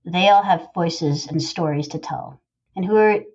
they all have voices and stories to tell. And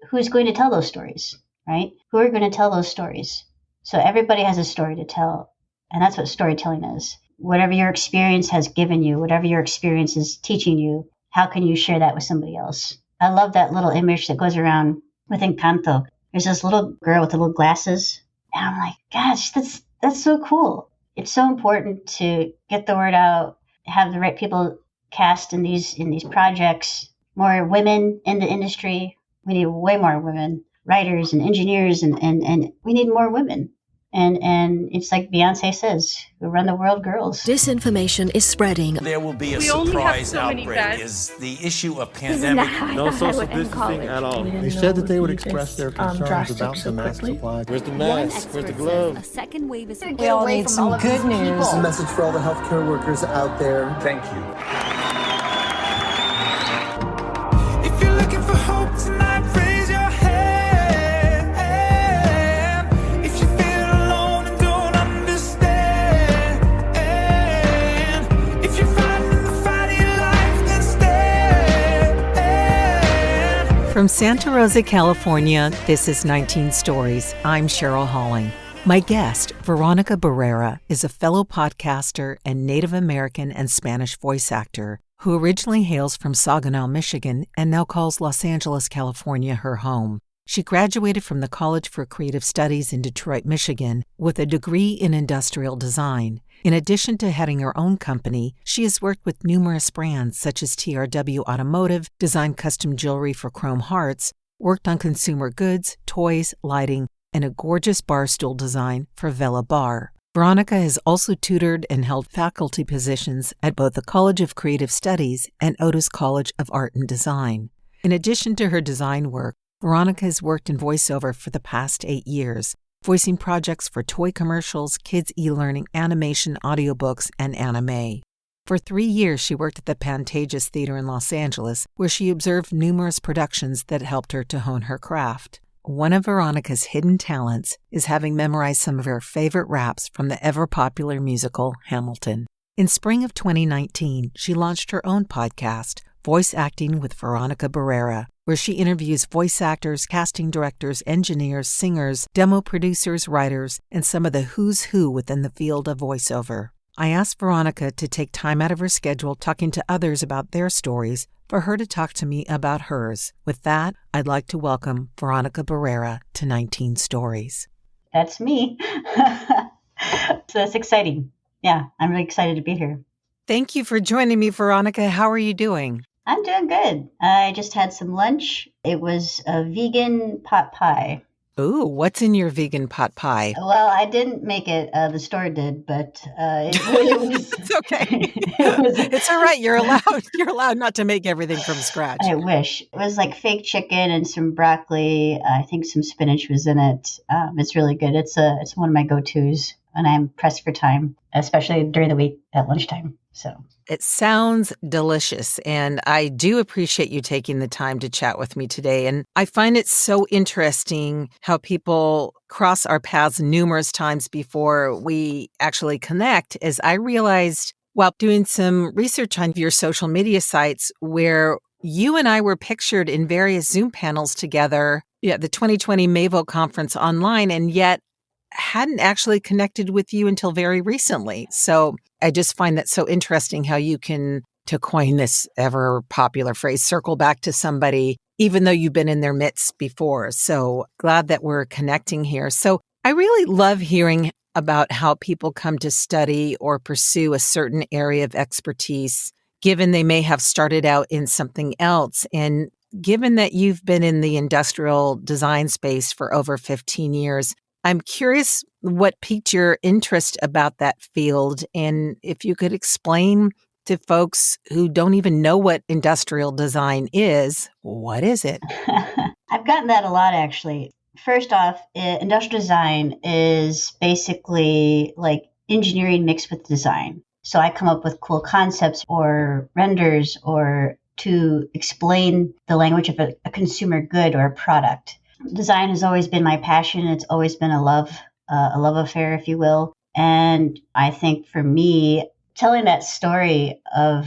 who's going to tell those stories, right? Who are going to tell those stories? So everybody has a story to tell. And that's what storytelling is. Whatever your experience has given you, whatever your experience is teaching you, how can you share that with somebody else? I love that little image that goes around with Encanto. There's this little girl with the little glasses. And I'm like, gosh, that's so cool. It's so important to get the word out, have the right people cast in these projects, more women in the industry. We need way more women, writers and engineers, and we need more women. And it's like Beyonce says, we run the world, girls. Disinformation is spreading. There will be a surprise outbreak. Is the issue of pandemic. No social distancing at all. They said that they would express their concerns about the mask supply. Where's the mask? Where's the glove? A second wave is... We all need some good news. This is a message for all the healthcare workers out there. Thank you. If you're looking for hope tonight, raise your hand. If you feel alone and don't understand, if you're fighting the fight of your life, then stand. From Santa Rosa, California, this is 19 Stories. I'm Cheryl Halling. My guest, Veronica Barrera, is a fellow podcaster and Native American and Spanish voice actor who originally hails from Saginaw, Michigan, and now calls Los Angeles, California, her home. She graduated from the College for Creative Studies in Detroit, Michigan, with a degree in industrial design. In addition to heading her own company, she has worked with numerous brands such as TRW Automotive, designed custom jewelry for Chrome Hearts, worked on consumer goods, toys, lighting, and a gorgeous bar stool design for Vela Bar. Veronica has also tutored and held faculty positions at both the College of Creative Studies and Otis College of Art and Design. In addition to her design work, Veronica has worked in voiceover for the past 8 years, voicing projects for toy commercials, kids e-learning, animation, audiobooks, and anime. For 3 years, she worked at the Pantages Theater in Los Angeles, where she observed numerous productions that helped her to hone her craft. One of Veronica's hidden talents is having memorized some of her favorite raps from the ever-popular musical Hamilton. In spring of 2019, she launched her own podcast, Voice Acting with Veronica Barrera, where she interviews voice actors, casting directors, engineers, singers, demo producers, writers, and some of the who's who within the field of voiceover. I asked Veronica to take time out of her schedule talking to others about their stories for her to talk to me about hers. With that, I'd like to welcome Veronica Barrera to 19 Stories. That's me. So that's exciting. Yeah, I'm really excited to be here. Thank you for joining me, Veronica. How are you doing? I'm doing good. I just had some lunch. It was a vegan pot pie. Ooh, what's in your vegan pot pie? Well, I didn't make it. The store did, but it was... It's okay. It's all right. You're allowed not to make everything from scratch. I wish. It was like fake chicken and some broccoli. I think some spinach was in it. It's really good. It's one of my go-tos, and I'm pressed for time, especially during the week at lunchtime. So it sounds delicious, and I do appreciate you taking the time to chat with me today. And I find it so interesting how people cross our paths numerous times before we actually connect, as I realized while doing some research on your social media sites where you and I were pictured in various Zoom panels together at the 2020 MAVO conference online, and yet hadn't actually connected with you until very recently. So I just find that so interesting how you can, to coin this ever popular phrase, circle back to somebody, even though you've been in their midst before. So glad that we're connecting here. So I really love hearing about how people come to study or pursue a certain area of expertise, given they may have started out in something else. And given that you've been in the industrial design space for over 15 years, I'm curious what piqued your interest about that field, and if you could explain to folks who don't even know what industrial design is, what is it? I've gotten that a lot, actually. First off, industrial design is basically like engineering mixed with design. So I come up with cool concepts or renders or to explain the language of a consumer good or a product. Design has always been my passion. It's always been a love affair, if you will. And I think for me, telling that story of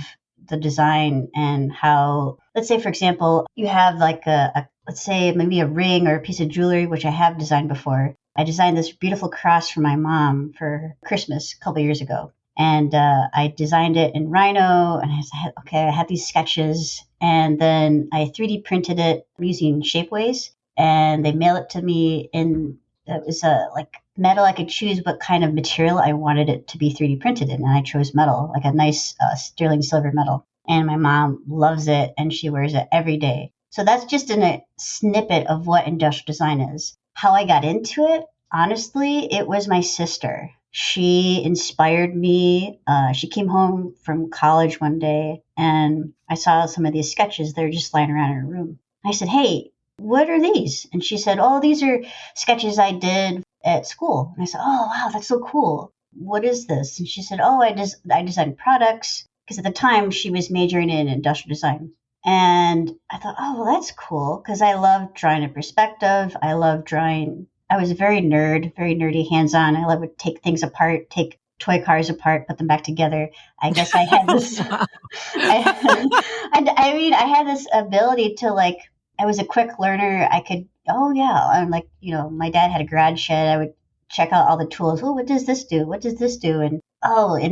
the design and how, let's say, for example, you have like let's say maybe a ring or a piece of jewelry, which I have designed before. I designed this beautiful cross for my mom for Christmas a couple years ago. And I designed it in Rhino, and I had these sketches, and then I 3D printed it using Shapeways, and they mail it to me it was like metal I could choose what kind of material I wanted it to be 3D printed in, and I chose metal, like a nice sterling silver metal. And my mom loves it, and she wears it every day. So that's just a snippet of what industrial design is. How I got into it, honestly, it was my sister. She inspired me. She came home from college one day, and I saw some of these sketches. They were just lying around in her room. I said, "Hey, what are these?" And she said, "Oh, these are sketches I did at school." And I said, "Oh, wow, that's so cool. What is this?" And she said, "Oh, I designed products," because at the time she was majoring in industrial design. And I thought, "Oh, well, that's cool," because I love drawing in perspective. I llove drawing. I was very nerdy, hands-on. I love to take things apart, take toy cars apart, put them back together. I guess I had this. I had this ability to I was a quick learner. I could, oh yeah, I'm my dad had a garage shed. I would check out all the tools. Oh, what does this do? What does this do? And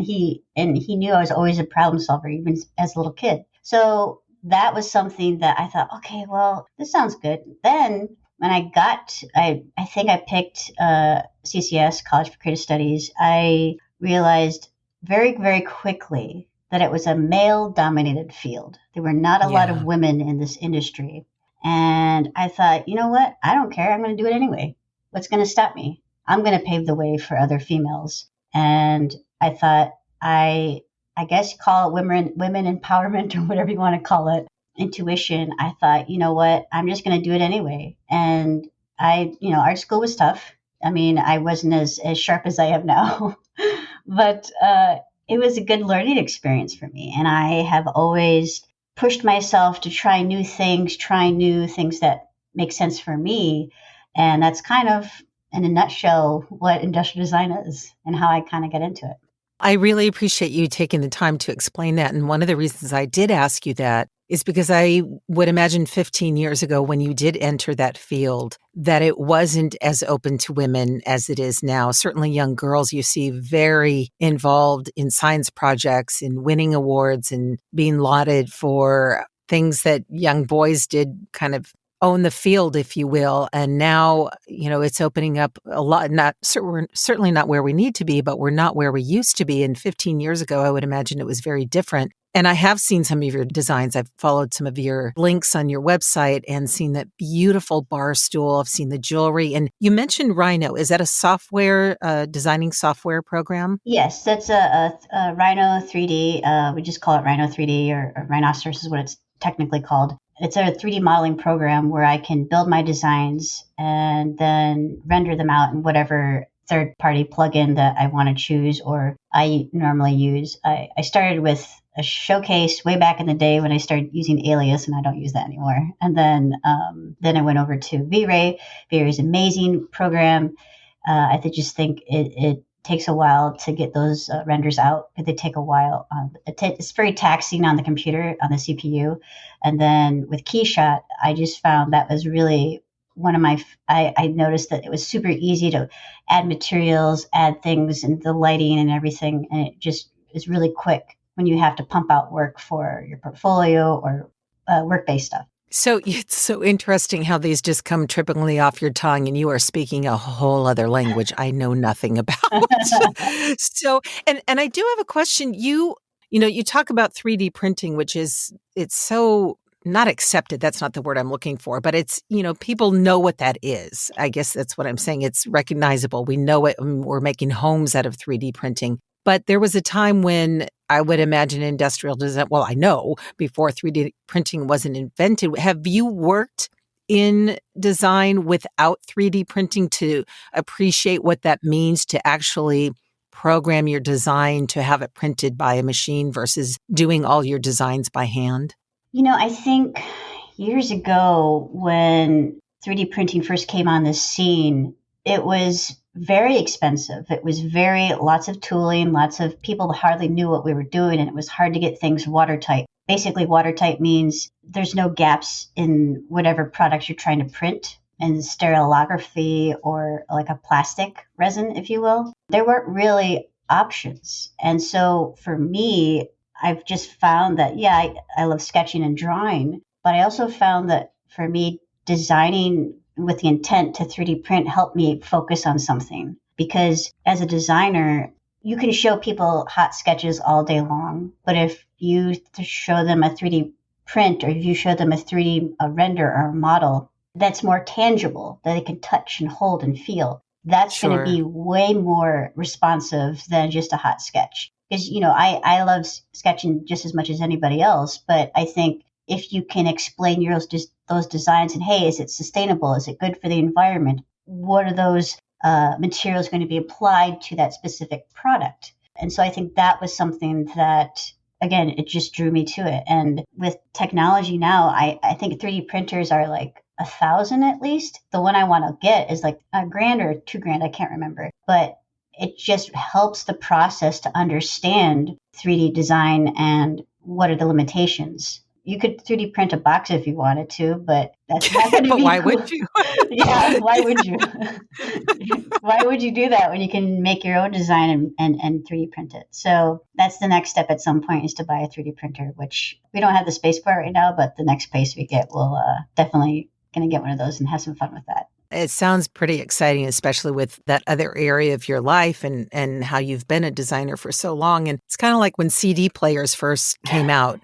he knew I was always a problem solver, even as a little kid. So that was something that I thought, okay, well, this sounds good. Then when I think I picked CCS, College for Creative Studies, I realized very, very quickly that it was a male-dominated field. There were not a lot of women in this industry. And I thought, you know what? I don't care. I'm going to do it anyway. What's going to stop me? I'm going to pave the way for other females. And I thought, I guess you call it women empowerment or whatever you want to call it, intuition. I thought, you know what? I'm just going to do it anyway. And art school was tough. I mean, I wasn't as sharp as I am now, but it was a good learning experience for me. And I have always pushed myself to try new things that make sense for me. And that's kind of, in a nutshell, what industrial design is and how I kind of get into it. I really appreciate you taking the time to explain that. And one of the reasons I did ask you that is because I would imagine 15 years ago when you did enter that field, that it wasn't as open to women as it is now. Certainly young girls you see very involved in science projects, in winning awards and being lauded for things that young boys did kind of own the field, if you will. And now, it's opening up a lot. We're certainly not where we need to be, but we're not where we used to be. And 15 years ago, I would imagine it was very different. And I have seen some of your designs. I've followed some of your links on your website and seen that beautiful bar stool. I've seen the jewelry. And you mentioned Rhino. Is that a software, designing software program? Yes, that's a Rhino 3D. We just call it Rhino 3D or Rhinoceros is what it's technically called. It's a 3D modeling program where I can build my designs and then render them out in whatever third-party plugin that I want to choose or I normally use. I started with a Showcase way back in the day when I started using Alias, and I don't use that anymore. And then I went over to V-Ray. V-Ray is an amazing program. I just think it takes a while to get those renders out. They take a while. It's very taxing on the computer, on the CPU. And then with KeyShot, I just found that was really one of my, I noticed that it was super easy to add materials, add things and the lighting and everything. And it just is really quick when you have to pump out work for your portfolio or work-based stuff. So it's so interesting how these just come trippingly off your tongue and you are speaking a whole other language I know nothing about. So, and I do have a question. You talk about 3D printing, which it's so not accepted. That's not the word I'm looking for, but it's, people know what that is. I guess that's what I'm saying. It's recognizable. We know it. We're making homes out of 3D printing. But there was a time when I would imagine industrial design, well, I know before 3D printing wasn't invented. Have you worked in design without 3D printing to appreciate what that means to actually program your design to have it printed by a machine versus doing all your designs by hand? I think years ago when 3D printing first came on the scene, it was very expensive. It was lots of tooling, lots of people hardly knew what we were doing, and it was hard to get things watertight. Basically, watertight means there's no gaps in whatever products you're trying to print, and stereolography or like a plastic resin, if you will. There weren't really options. And so for me, I've just found that, I love sketching and drawing, but I also found that for me, designing with the intent to 3D print helped me focus on something. Because as a designer, you can show people hot sketches all day long, but if you show them a 3D print or if you show them a 3D render or a model that's more tangible, that they can touch and hold and feel, that's going to be way more responsive than just a hot sketch. Because, I love sketching just as much as anybody else, but I think if you can explain those designs and, hey, is it sustainable? Is it good for the environment? What are those materials going to be applied to that specific product? And so I think that was something that, again, it just drew me to it. And with technology now, I think 3D printers are like $1,000 at least. The one I want to get is like $1,000 or $2,000, I can't remember. But it just helps the process to understand 3D design and what are the limitations. You could 3D print a box if you wanted to, but that's not going to be why cool. would you? Yeah, why would you? Why would you do that when you can make your own design and 3D print it? So that's the next step at some point, is to buy a 3D printer, which we don't have the space for right now, but the next space we get, we'll definitely going to get one of those and have some fun with that. It sounds pretty exciting, especially with that other area of your life and how you've been a designer for so long. And it's kind of like when CD players first came out,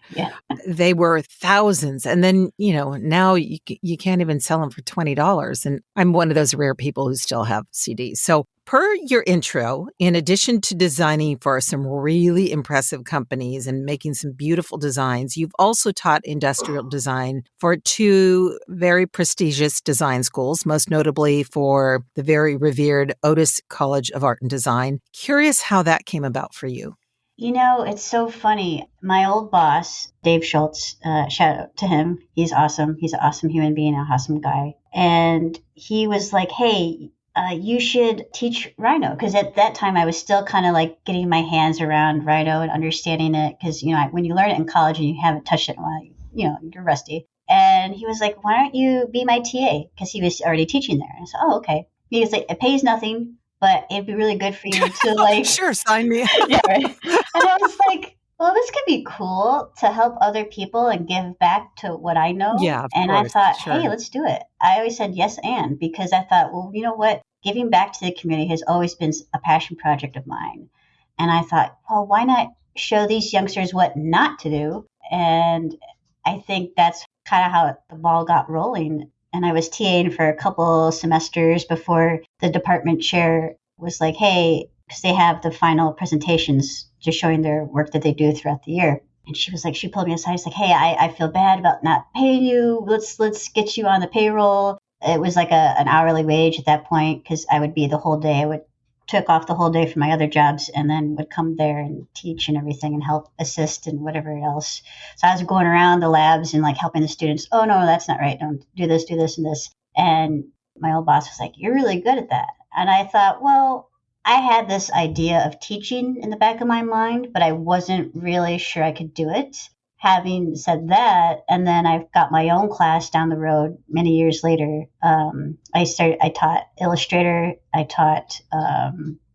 they were thousands. And then, now you can't even sell them for $20. And I'm one of those rare people who still have CDs. So per your intro, in addition to designing for some really impressive companies and making some beautiful designs, you've also taught industrial design for 2 very prestigious design schools, most notably for the very revered Otis College of Art and Design. Curious how that came about for you. It's so funny. My old boss, Dave Schultz, shout out to him. He's awesome. He's an awesome human being, an awesome guy. And he was like, hey, you should teach Rhino. Because at that time, I was still kind of like getting my hands around Rhino and understanding it. Because, when you learn it in college and you haven't touched it in a while, you're rusty. And he was like, why don't you be my TA? Because he was already teaching there. And I said, oh, okay. He was like, it pays nothing, but it'd be really good for you to like... Sure, sign me up. Yeah, right. And I was like, well, this could be cool to help other people and give back to what I know. Yeah, and course, I thought, sure. hey, let's do it. I always said yes and, because I thought, well, you know what? Giving back to the community has always been a passion project of mine. And I thought, well, why not show these youngsters what not to do? And I think that's kind of how the ball got rolling. And I was TAing for a couple semesters before the department chair was like, hey, because they have the final presentations just showing their work that they do throughout the year. And she was like, she pulled me aside. She's like, hey, I feel bad about not paying you. Let's get you on the payroll. It was like an hourly wage at that point, because I would be the whole day. I took off the whole day from my other jobs and then would come there and teach and everything and help assist and whatever else. So I was going around the labs and like helping the students. Oh, no, that's not right. Don't do this, and this. And my old boss was like, you're really good at that. And I thought, well, I had this idea of teaching in the back of my mind, but I wasn't really sure I could do it. Having said that, and then I've got my own class down the road many years later. I taught Illustrator, I taught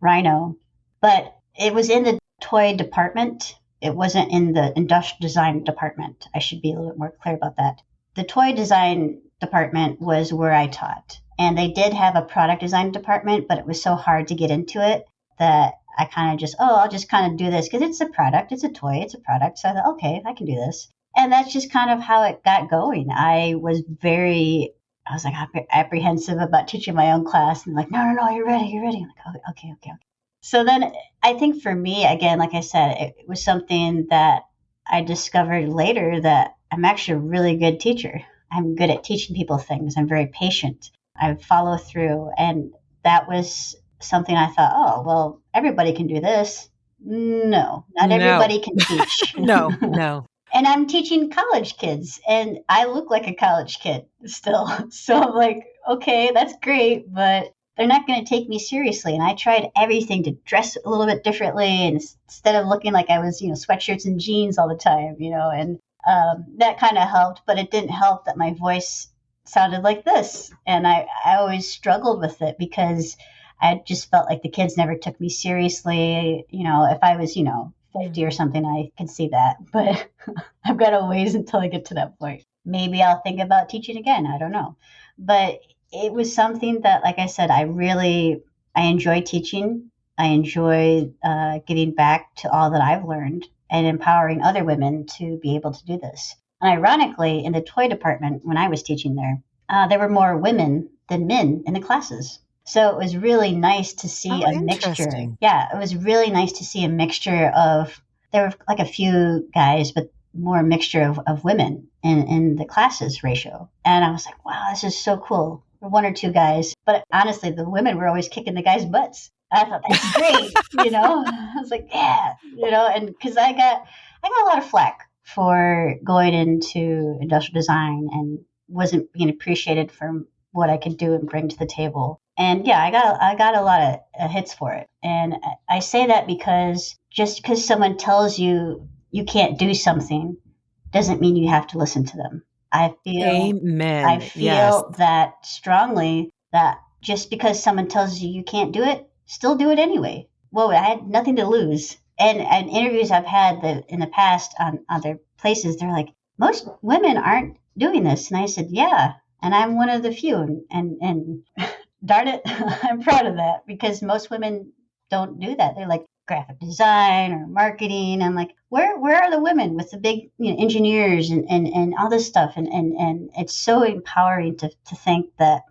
Rhino, but it was in the toy department. It wasn't in the industrial design department. I should be a little bit more clear about that. The toy design department was where I taught. And they did have a product design department, but it was so hard to get into it that I kind of just, I'll just kind of do this because it's a product, it's a toy, it's a product. So I thought, okay, I can do this. And that's just kind of how it got going. I was like apprehensive about teaching my own class and like, no, you're ready. I'm like, okay. So then I think for me, again, like I said, it was something that I discovered later that I'm actually a really good teacher. I'm good at teaching people things. I'm very patient. I follow through. And that was something I thought, oh, well, everybody can do this. No, not everybody can teach. No. And I'm teaching college kids and I look like a college kid still. So I'm like, okay, that's great. But they're not going to take me seriously. And I tried everything to dress a little bit differently, and instead of looking like I was, sweatshirts and jeans all the time, and that kind of helped. But it didn't help that my voice sounded like this. And I always struggled with it because I just felt like the kids never took me seriously. If I was, 50 or something, I could see that. But I've got to wait until I get to that point. Maybe I'll think about teaching again. I don't know. But it was something that, like I said, I enjoy teaching. I enjoy giving back to all that I've learned and empowering other women to be able to do this. And ironically, in the toy department, when I was teaching there were more women than men in the classes. So it was really nice to see a mixture. Yeah, it was really nice to see a mixture of, there were like a few guys, but more mixture of women in the classes ratio. And I was like, wow, this is so cool. One or two guys. But honestly, the women were always kicking the guys' butts. I thought, that's great, I was like, yeah, and because I got a lot of flack for going into industrial design and wasn't being appreciated for what I could do and bring to the table. And yeah, I got a lot of hits for it. And I say that because just because someone tells you you can't do something doesn't mean you have to listen to them. I feel that strongly, that just because someone tells you can't do it, still do it anyway. Well, I had nothing to lose. And interviews I've had in the past on other places, they're like, most women aren't doing this. And I said, yeah, and I'm one of the few. And darn it, I'm proud of that, because most women don't do that. They're like graphic design or marketing. I'm like, where are the women with the big engineers and all this stuff? And it's so empowering to think that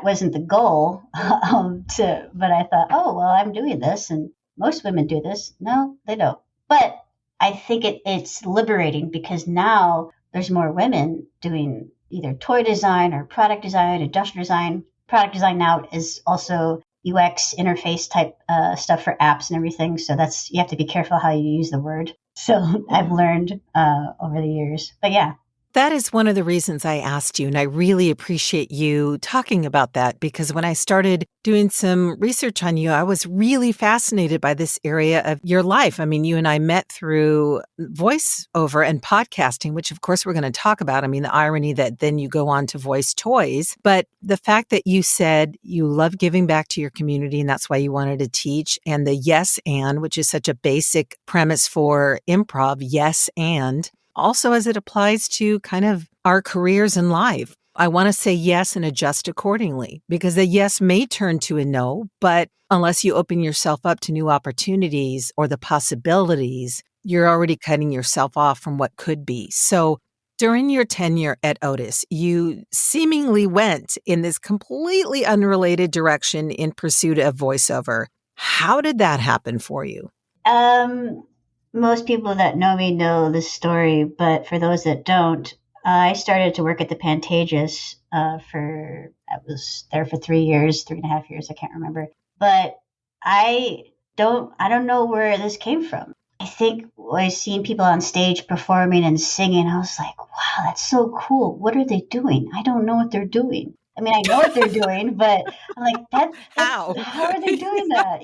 wasn't the goal. But I thought, oh, well, I'm doing this and most women do this. No, they don't. But I think it's liberating because now there's more women doing either toy design or product design, industrial design. Product design now is also UX interface type stuff for apps and everything. So you have to be careful how you use the word. So I've learned over the years. But yeah. That is one of the reasons I asked you, and I really appreciate you talking about that, because when I started doing some research on you, I was really fascinated by this area of your life. I mean, you and I met through voiceover and podcasting, which of course we're going to talk about. I mean, the irony that then you go on to voice toys, but the fact that you said you love giving back to your community and that's why you wanted to teach, and the yes and, which is such a basic premise for improv, yes and. Also, as it applies to kind of our careers in life, I want to say yes and adjust accordingly, because a yes may turn to a no, but unless you open yourself up to new opportunities or the possibilities, you're already cutting yourself off from what could be. So during your tenure at Otis, you seemingly went in this completely unrelated direction in pursuit of voiceover. How did that happen for you? Most people that know me know this story, but for those that don't, I started to work at the Pantages I was there for 3 years, 3.5 years, I can't remember. But I don't know where this came from. I think I seen people on stage performing and singing. I was like, wow, that's so cool. What are they doing? I don't know what they're doing. I mean, I know what they're doing, but I'm like, how are they doing that?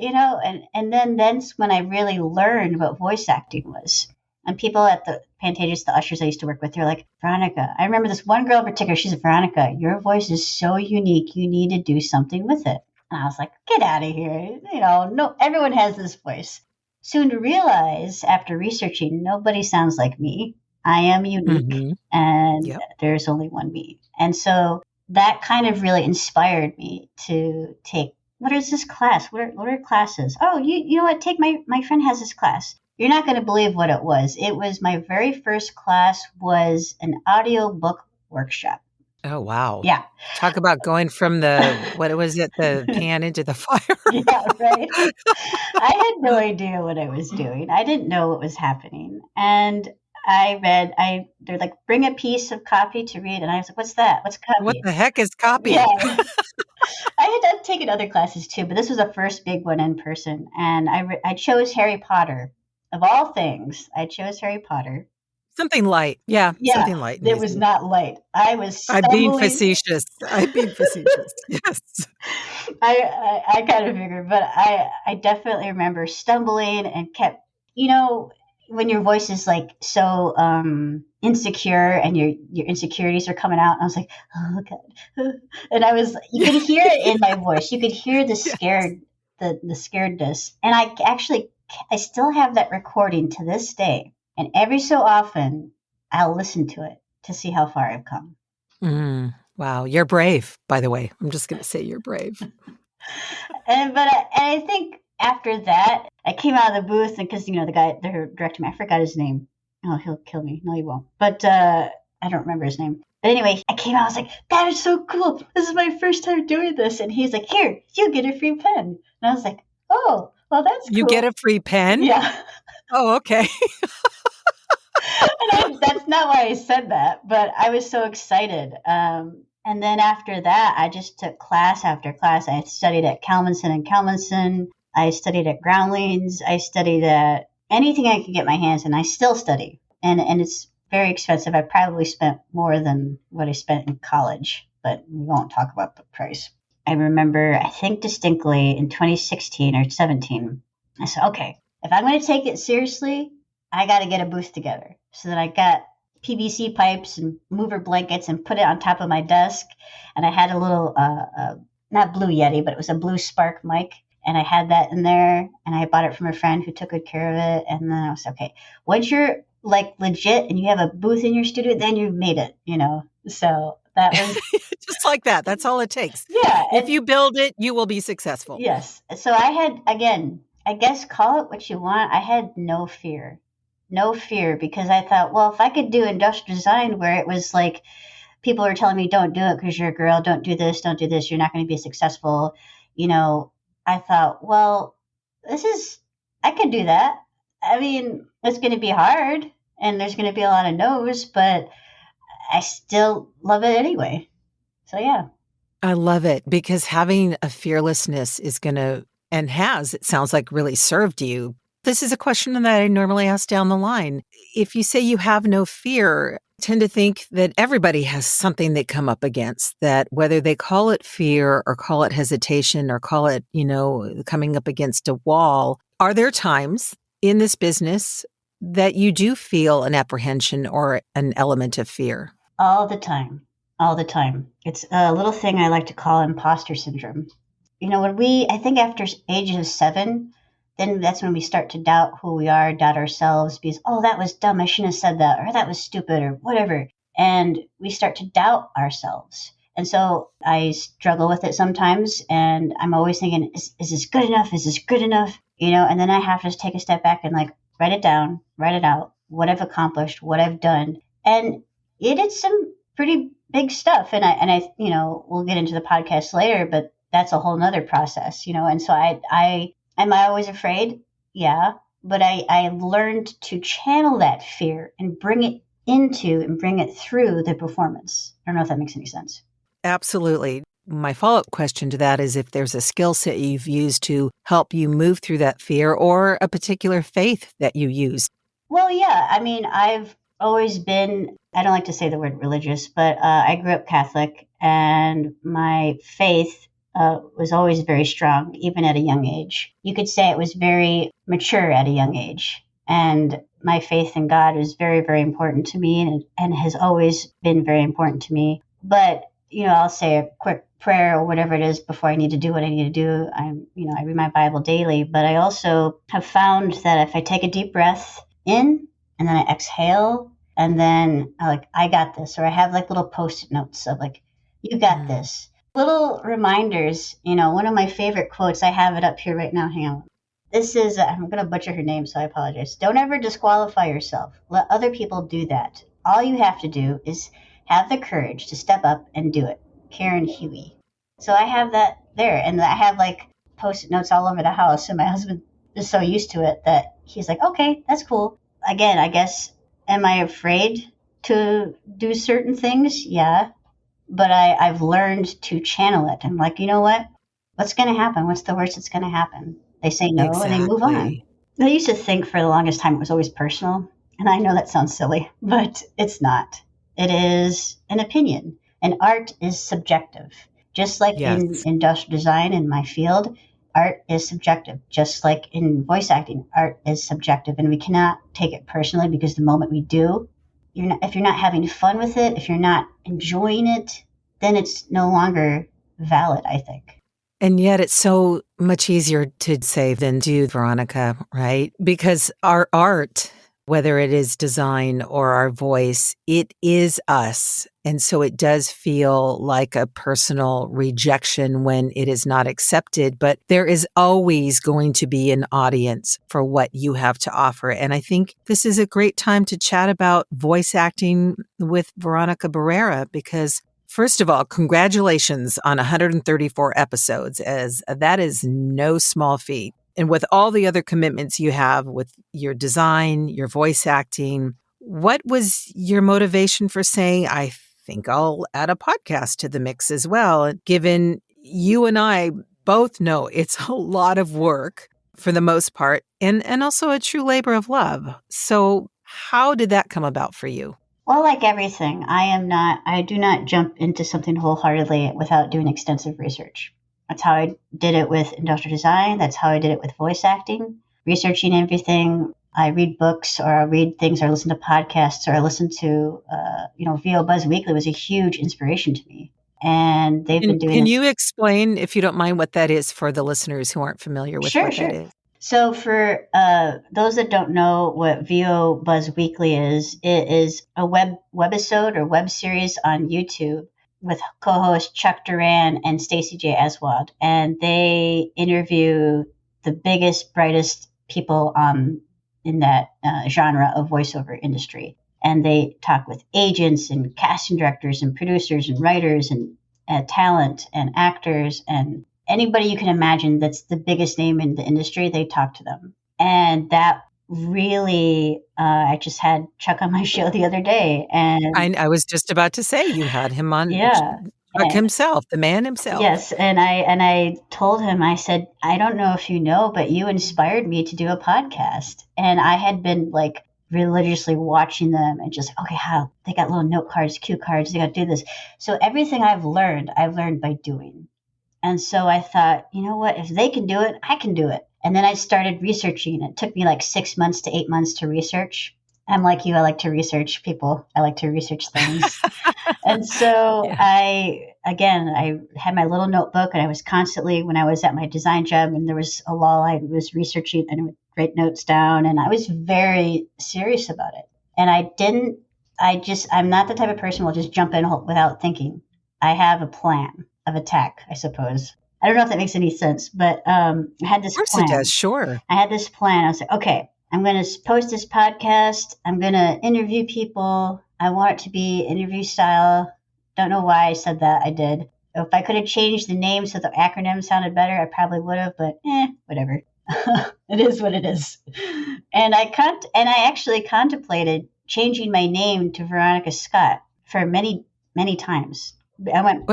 And then that's when I really learned what voice acting was. And people at the Pantages, the ushers I used to work with, they're like, Veronica, I remember this one girl in particular, she's like, Veronica, your voice is so unique. You need to do something with it. And I was like, get out of here. No, everyone has this voice. Soon to realize after researching, nobody sounds like me. I am unique, and there's only one me. And so that kind of really inspired me to take, what is this class? What are classes? Oh, you know what? Take my friend has this class. You're not going to believe what it was. It was my very first class was an audio book workshop. Oh, wow. Yeah. Talk about going from the pan into the fire. Yeah, right. I had no idea what I was doing. I didn't know what was happening. And they're like, bring a piece of copy to read. And I was like, what's that? What's copy? What the heck is copy? Yeah. I had taken other classes too, but this was the first big one in person. And I chose Harry Potter. Of all things, I chose Harry Potter. Something light. Yeah, Yeah, something light and it was easy. not light. I was I'm being stumbling. facetious. I'm being facetious. Yes. I kind of figured, but I definitely remember stumbling and kept, you know, when your voice is like so insecure and your insecurities are coming out, and I was like, oh God. And you could hear it in my voice. You could hear the scared, the scaredness. And I still have that recording to this day. And every so often I'll listen to it to see how far I've come. Wow. You're brave, by the way. I'm just going to say you're brave. And I think after that, I came out of the booth, and because, the guy, the director, I forgot his name. Oh, he'll kill me. No, he won't. But I don't remember his name. But anyway, I came out, I was like, that is so cool. This is my first time doing this. And he's like, here, you get a free pen. And I was like, oh, well, that's cool. You get a free pen? Yeah. Oh, okay. And that's not why I said that, but I was so excited. And then after that, I just took class after class. I studied at Kalmanson and Kalmanson. I studied at Groundlings. I studied at anything I could get my hands on. I still study. And it's very expensive. I probably spent more than what I spent in college, but we won't talk about the price. I remember, I think distinctly in 2016 or 17, I said, okay, if I'm going to take it seriously, I got to get a booth together. So that I got PVC pipes and mover blankets and put it on top of my desk. And I had a little, not Blue Yeti, but it was a Blue Spark mic. And I had that in there, and I bought it from a friend who took good care of it. And then I was okay. Once you're like legit and you have a booth in your studio, then you've made it, So that was just like that. That's all it takes. Yeah. If you build it, you will be successful. Yes. So I had, again, I guess call it what you want. I had no fear because I thought, well, if I could do industrial design where it was like people were telling me, don't do it because you're a girl, don't do this, you're not going to be successful. I thought, well, I could do that. I mean, it's going to be hard and there's going to be a lot of no's, but I still love it anyway. So, yeah. I love it because having a fearlessness is going to, and has, it sounds like, really served you. This is a question that I normally ask down the line. If you say you have no fear, I tend to think that everybody has something they come up against, that whether they call it fear or call it hesitation or call it, coming up against a wall. Are there times in this business that you do feel an apprehension or an element of fear? All the time. It's a little thing I like to call imposter syndrome. I think after age of 7, then that's when we start to doubt who we are, doubt ourselves, because, oh, that was dumb, I shouldn't have said that, or that was stupid, or whatever. And we start to doubt ourselves. And so I struggle with it sometimes, and I'm always thinking, is this good enough? Is this good enough? And then I have to take a step back and write it down, write it out, what I've accomplished, what I've done. And it is some pretty big stuff. And I we'll get into the podcast later, but that's a whole nother process, And so am I always afraid? Yeah. But I learned to channel that fear and bring it through the performance. I don't know if that makes any sense. Absolutely. My follow-up question to that is if there's a skill set you've used to help you move through that fear or a particular faith that you use. Well, yeah. I mean, I've always been, I don't like to say the word religious, but I grew up Catholic, and my faith was always very strong, even at a young age. You could say it was very mature at a young age. And my faith in God was very, very important to me and has always been very important to me. But, I'll say a quick prayer or whatever it is before I need to do what I need to do. I read my Bible daily, but I also have found that if I take a deep breath in and then I exhale and then I got this, or I have little Post-it notes of you got this. Little reminders, one of my favorite quotes, I have it up here right now. Hang on. This is, I'm going to butcher her name, so I apologize. Don't ever disqualify yourself. Let other people do that. All you have to do is have the courage to step up and do it. Karen Huey. So I have that there, and I have Post-it notes all over the house, and my husband is so used to it that he's like, okay, that's cool. Again, I guess, am I afraid to do certain things? Yeah. But I've learned to channel it. I'm like, you know what? What's going to happen? What's the worst that's going to happen? They say no, and they move on. I used to think for the longest time it was always personal. And I know that sounds silly, but it's not. It is an opinion. And art is subjective. Just like in industrial design in my field, art is subjective. Just like in voice acting, art is subjective. And we cannot take it personally, because the moment we do, if you're not having fun with it, if you're not enjoying it, then it's no longer valid, I think. And yet it's so much easier to say than do, Veronica, right? Because our art, whether it is design or our voice, it is us. And so it does feel like a personal rejection when it is not accepted, but there is always going to be an audience for what you have to offer. And I think this is a great time to chat about voice acting with Veronica Barrera, because first of all, congratulations on 134 episodes, as that is no small feat. And with all the other commitments you have with your design, your voice acting, what was your motivation for saying, I think I'll add a podcast to the mix as well, given you and I both know it's a lot of work for the most part, and also a true labor of love. So how did that come about for you? Well, like everything, I do not jump into something wholeheartedly without doing extensive research. That's how I did it with industrial design. That's how I did it with voice acting, researching everything. I read books, or I read things, or I listen to podcasts, or I listen to, VO Buzz Weekly was a huge inspiration to me. And they've been doing Can you explain, if you don't mind, what that is for the listeners who aren't familiar with what that is? So for those that don't know what VO Buzz Weekly is, it is a webisode or web series on YouTube with co-host Chuck Duran and Stacey J. Aswad. And they interview the biggest, brightest people in that genre of voiceover industry. And they talk with agents and casting directors and producers and writers and talent and actors and anybody you can imagine that's the biggest name in the industry. They talk to them. And that really, I just had Chuck on my show the other day. And I was just about to say, you had him on. Yeah. Chuck himself, the man himself. Yes. And I told him, I said, I don't know if you know, but you inspired me to do a podcast. And I had been like religiously watching them and just, okay, how they got little note cards, cue cards, they got to do this. So everything I've learned by doing. And so I thought, you know what, if they can do it, I can do it. And then I started researching. It took me like 6 months to 8 months to research. I'm like you, I like to research people. I like to research things. And so I had my little notebook, and I was constantly, when I was at my design job and there was a lull, I was researching and I would write notes down, and I was very serious about it. And I'm not the type of person who will just jump in without thinking. I have a plan of attack, I suppose. I don't know if that makes any sense, but I had this plan. Of course it does, sure. I had this plan. I was like, okay, I'm going to post this podcast. I'm going to interview people. I want it to be interview style. Don't know why I said that. I did. If I could have changed the name so the acronym sounded better, I probably would have, but whatever. It is what it is. And I actually contemplated changing my name to Veronica Scott for many, many times. I went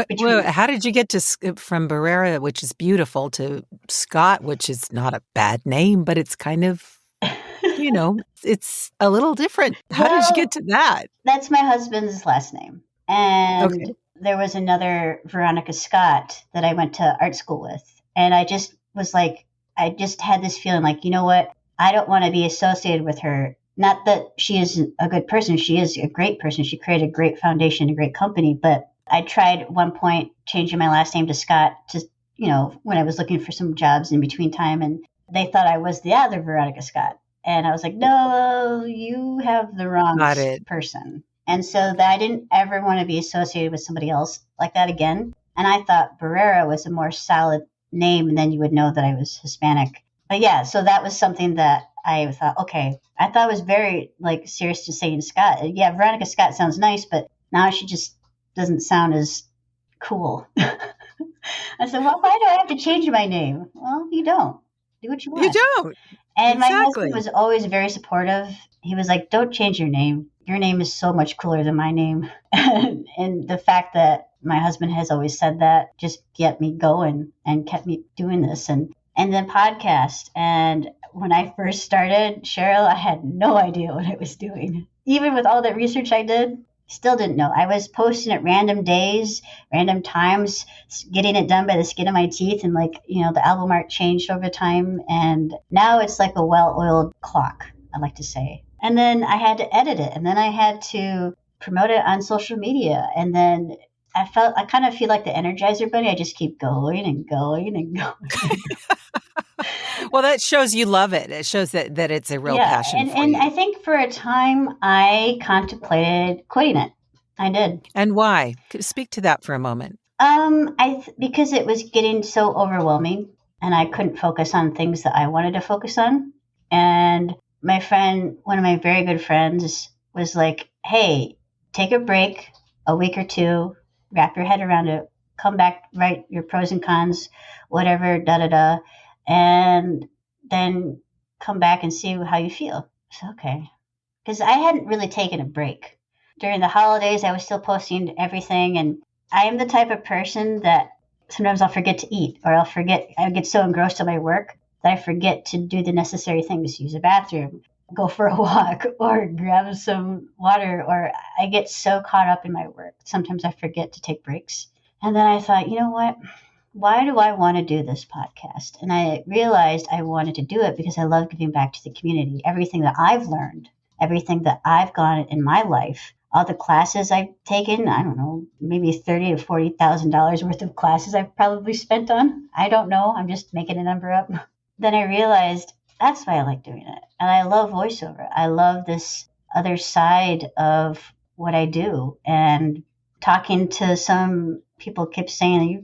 how did you get from Barrera, which is beautiful, to Scott, which is not a bad name, but it's kind of, it's a little different. How did you get to that? That's my husband's last name. And there was another Veronica Scott that I went to art school with. And I just was like, I just had this feeling like, you know what? I don't want to be associated with her. Not that she isn't a good person. She is a great person. She created a great foundation, a great company, but I tried at one point changing my last name to Scott to, when I was looking for some jobs in between time, and they thought I was the other Veronica Scott. And I was like, no, you have the wrong person. And so that I didn't ever want to be associated with somebody else like that again. And I thought Barrera was a more solid name, and then you would know that I was Hispanic. But yeah, so that was something that I thought, okay, I thought it was very serious to saying Scott. Yeah, Veronica Scott sounds nice, but now she just doesn't sound as cool. I said, well, why do I have to change my name? Well, you don't. Do what you want. You don't. And my husband was always very supportive. He was like, don't change your name. Your name is so much cooler than my name. And the fact that my husband has always said that just kept me going and kept me doing this. And and then podcast. And when I first started, Cheryl, I had no idea what I was doing. Even with all the research I did, still didn't know. I was posting at random days, random times, getting it done by the skin of my teeth. And the album art changed over time. And now it's like a well-oiled clock, I like to say. And then I had to edit it. And then I had to promote it on social media. And then I kind of feel like the Energizer Bunny. I just keep going and going and going. Well, that shows you love it. It shows that it's a real passion for you. And I think for a time I contemplated quitting it. I did. And why? Speak to that for a moment. Because it was getting so overwhelming and I couldn't focus on things that I wanted to focus on. And my friend, one of my very good friends, was like, hey, take a break, a week or two, wrap your head around it, come back, write your pros and cons, whatever, da-da-da, and then come back and see how you feel. So, okay. Because I hadn't really taken a break. During the holidays, I was still posting everything, and I am the type of person that sometimes I'll forget to eat, or I get so engrossed in my work that I forget to do the necessary things, use a bathroom, go for a walk, or grab some water, or I get so caught up in my work. Sometimes I forget to take breaks. And then I thought, you know what? Why do I want to do this podcast? And I realized I wanted to do it because I love giving back to the community. Everything that I've learned, everything that I've gone in my life, all the classes I've taken, I don't know, maybe $30,000 to $40,000 worth of classes I've probably spent on. I don't know. I'm just making a number up. Then I realized that's why I like doing it. And I love voiceover. I love this other side of what I do. And talking to some people kept saying, you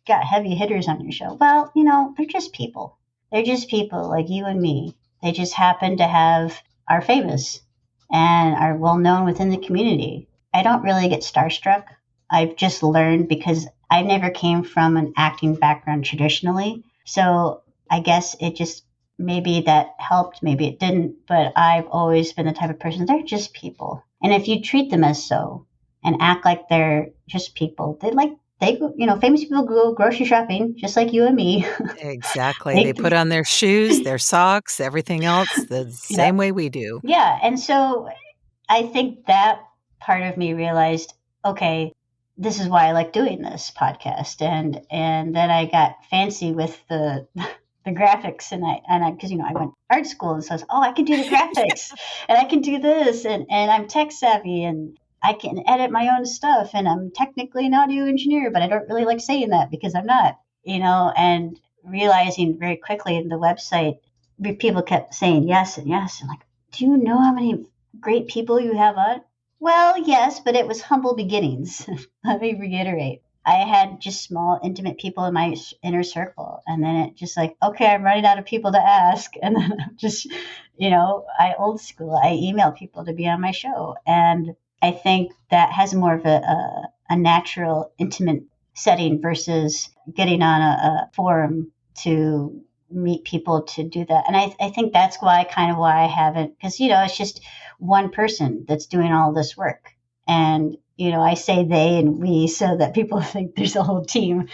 got heavy hitters on your show. Well, they're just people. They're just people like you and me. They just happen to are famous and are well known within the community. I don't really get starstruck. I've just learned because I never came from an acting background traditionally. So I guess it just, maybe that helped, maybe it didn't, but I've always been the type of person, they're just people. And if you treat them as so and act like they're just people, famous people go grocery shopping just like you and me. Exactly. They put on their shoes, their socks, everything else the same way we do. Yeah. And so I think that part of me realized, okay, this is why I like doing this podcast. And then I got fancy with the graphics and I because I went to art school, and so I was, I can do the graphics and I can do this and I'm tech savvy and I can edit my own stuff, and I'm technically an audio engineer, but I don't really like saying that because I'm not, and realizing very quickly in the website, people kept saying yes and yes. And like, do you know how many great people you have on? Well, yes, but it was humble beginnings. Let me reiterate. I had just small, intimate people in my inner circle. And then it just like, okay, I'm running out of people to ask. And then I'm just, I old school. I email people to be on my show. And I think that has more of a natural, intimate setting versus getting on a forum to meet people to do that. And I think that's why I haven't, because, it's just one person that's doing all this work. And, I say they and we so that people think there's a whole team.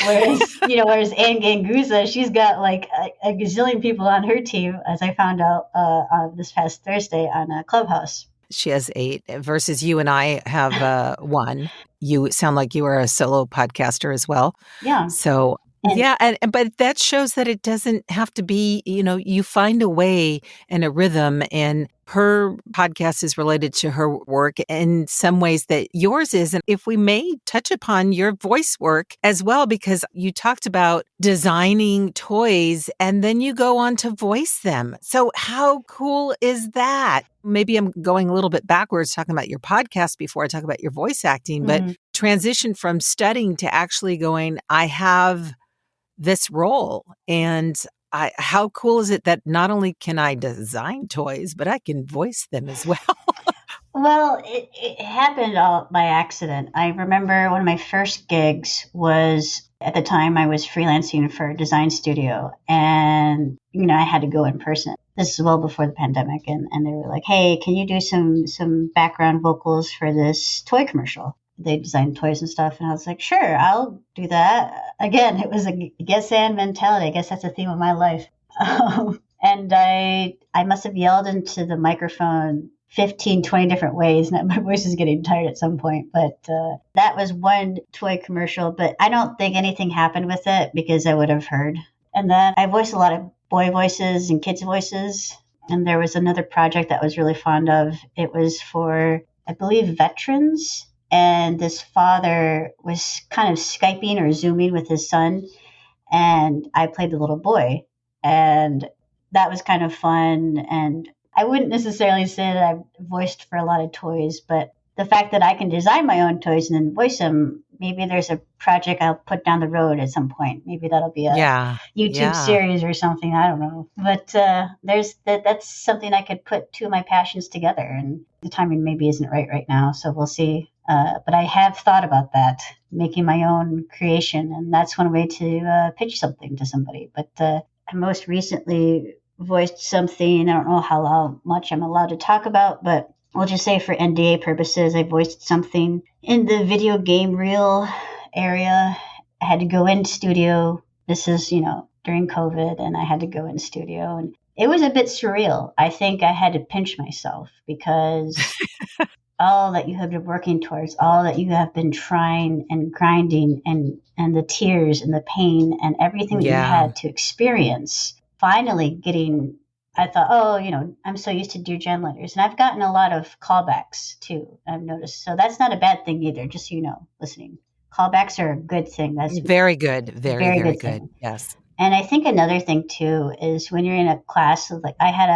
Whereas Ann Ganguza, she's got like a gazillion people on her team, as I found out this past Thursday on Clubhouse. She has 8 versus you and I have 1. You sound like you are a solo podcaster as well. Yeah. So but that shows that it doesn't have to be, you find a way and a rhythm, and her podcast is related to her work in some ways that yours is. And if we may touch upon your voice work as well, because you talked about designing toys and then you go on to voice them. So how cool is that? Maybe I'm going a little bit backwards talking about your podcast before I talk about your voice acting, but transition from studying to actually going, I have this role. And how cool is it that not only can I design toys, but I can voice them as well? Well, it happened all by accident. I remember one of my first gigs was, at the time I was freelancing for a design studio, and, I had to go in person. This is well before the pandemic. And they were like, hey, can you do some background vocals for this toy commercial? they designed toys and stuff. And I was like, sure, I'll do that. Again, it was a guess and mentality. I guess that's a theme of my life. And I must have yelled into the microphone 15, 20 different ways. And my voice is getting tired at some point. But that was one toy commercial. But I don't think anything happened with it because I would have heard. And then I voiced a lot of boy voices and kids' voices. And there was another project that I was really fond of. It was for, I believe, veterans. And this father was kind of Skyping or Zooming with his son. And I played the little boy. And that was kind of fun. And I wouldn't necessarily say that I've voiced for a lot of toys, but the fact that I can design my own toys and then voice them, maybe there's a project I'll put down the road at some point. Maybe that'll be a YouTube series or something. I don't know. But that's something I could put two of my passions together. And the timing maybe isn't right now. So we'll see. But I have thought about that, making my own creation. And that's one way to pitch something to somebody. But I most recently voiced something. I don't know how much I'm allowed to talk about, but we'll just say for NDA purposes, I voiced something in the video game reel area. I had to go in studio. This is, during COVID, and I had to go in studio. And it was a bit surreal. I think I had to pinch myself because all that you have been working towards, all that you have been trying and grinding and the tears and the pain and everything that you had to experience, finally getting, I thought, I'm so used to Dear Jen letters. And I've gotten a lot of callbacks too, I've noticed. So that's not a bad thing either, just so you know, listening. Callbacks are a good thing. That's very good. Very good. Thing. Yes. And I think another thing too is when you're in a class, like I had